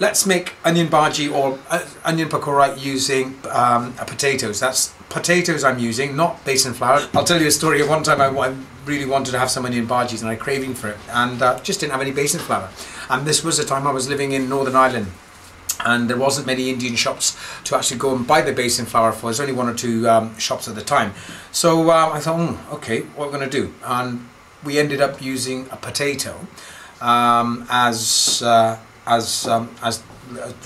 let's make onion bhaji or onion pakora using potatoes. That's potatoes I'm using, not besan flour. I'll tell you a story. One time I really wanted to have some onion bhajis and I had a craving for it, and just didn't have any besan flour. And this was the time I was living in Northern Ireland, and there wasn't many Indian shops to actually go and buy the besan flour for. There's only one or two shops at the time. So I thought, okay, what we're going to do? And we ended up using a potato as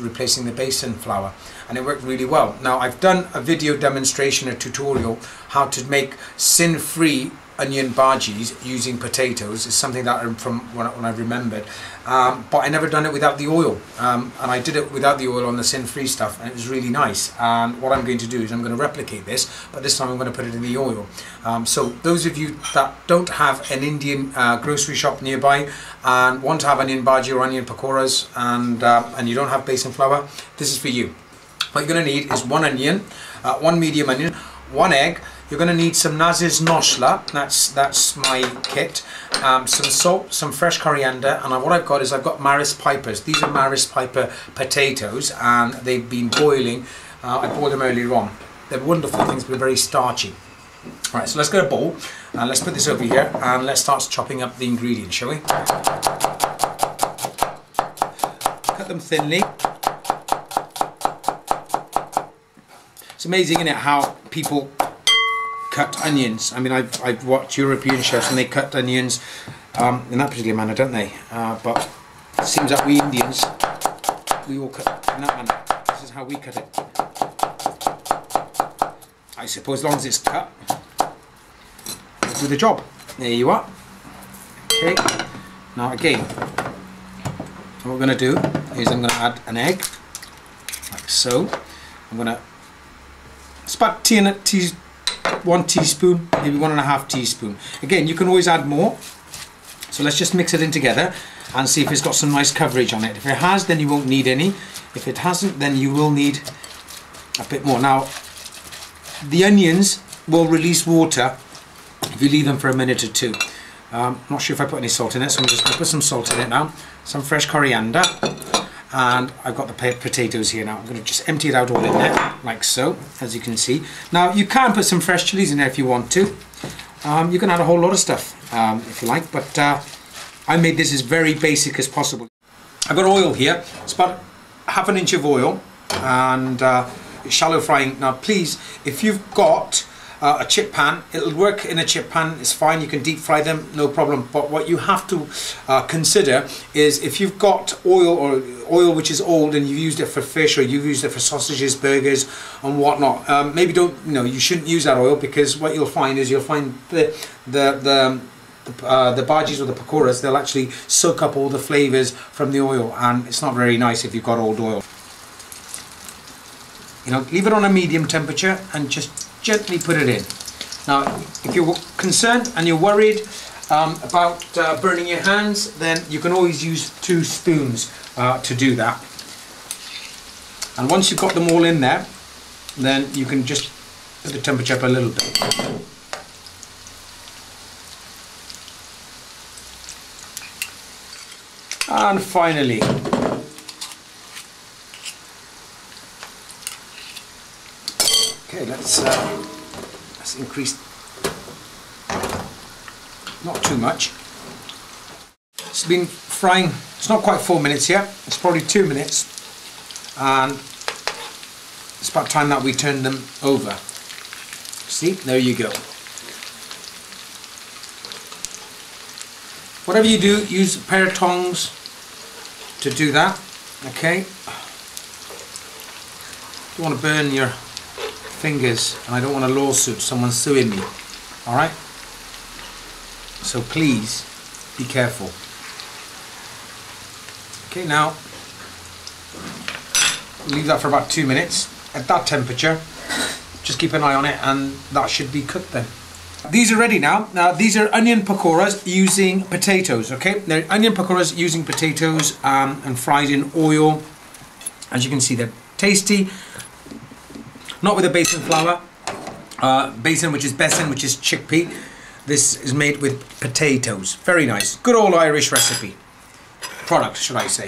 replacing the besan flour, and it worked really well. Now I've done a video demonstration, a tutorial how to make sin-free onion bhajis using potatoes. It's something that from when I remembered, but I never done it without the oil, and I did it without the oil on the sin-free stuff, and it was really nice. And what I'm going to do is I'm going to replicate this, but this time I'm going to put it in the oil. So those of you that don't have an Indian grocery shop nearby and want to have onion bhaji or onion pakoras, and you don't have besan flour, this is for you. What you're going to need is one onion, one medium onion, one egg. You're going to need some Naz's nosla, that's my kit, some salt, some fresh coriander, and what I've got is I've got Maris Pipers. These are Maris Piper potatoes, and they've been boiling. I boiled them earlier on. They're wonderful things, but they're very starchy. Right, so let's get a bowl, and let's put this over here, and let's start chopping up the ingredients, shall we? Cut them thinly. It's amazing, isn't it, how people cut onions. I mean, I've watched European chefs and they cut onions in that particular manner, don't they? But it seems that we Indians, we all cut in that manner. This is how we cut it. I suppose as long as it's cut, it'll do the job. There you are. Okay. Now again, what we're going to do is I'm going to add an egg, like so. I'm going to, it's about 1 teaspoon, maybe 1.5 teaspoon. Again, you can always add more. So let's just mix it in together and see if it's got some nice coverage on it. If it has, then you won't need any. If it hasn't, then you will need a bit more. Now, the onions will release water if you leave them for a minute or two. I'm not sure if I put any salt in it, so I'm just going to put some salt in it now. Some fresh coriander. And I've got the potatoes here now. I'm going to just empty it out all in there, like so, as you can see. Now, you can put some fresh chilies in there if you want to. You can add a whole lot of stuff if you like, but I made this as very basic as possible. I've got oil here. It's about ½ an inch of oil, and shallow frying. Now, please, if you've got a chip pan, it'll work in a chip pan, it's fine, you can deep fry them, no problem. But what you have to consider is if you've got oil, or oil which is old, and you've used it for fish, or you've used it for sausages, burgers and whatnot, maybe you shouldn't use that oil, because what you'll find is the bhajis or the pakoras, they'll actually soak up all the flavours from the oil, and it's not very nice if you've got old oil. Leave it on a medium temperature and just gently put it in. Now, if you're concerned and you're worried about burning your hands, then you can always use 2 spoons to do that. And once you've got them all in there, then you can just put the temperature up a little bit. And finally, okay, let's increase, not too much. It's been frying, it's not quite 4 minutes yet, it's probably 2 minutes, and it's about time that we turn them over. See, there you go. Whatever you do, use a pair of tongs to do that, okay? Don't want to burn your fingers, and I don't want a lawsuit, someone suing me, alright? So please be careful. Okay, now leave that for about 2 minutes at that temperature. Just keep an eye on it, and that should be cooked then. These are ready now. Now these are onion pakoras using potatoes, okay? They're onion pakoras using potatoes and fried in oil. As you can see, they're tasty. Not with a besan flour. Besan, which is chickpea. This is made with potatoes. Very nice. Good old Irish recipe. Product, should I say.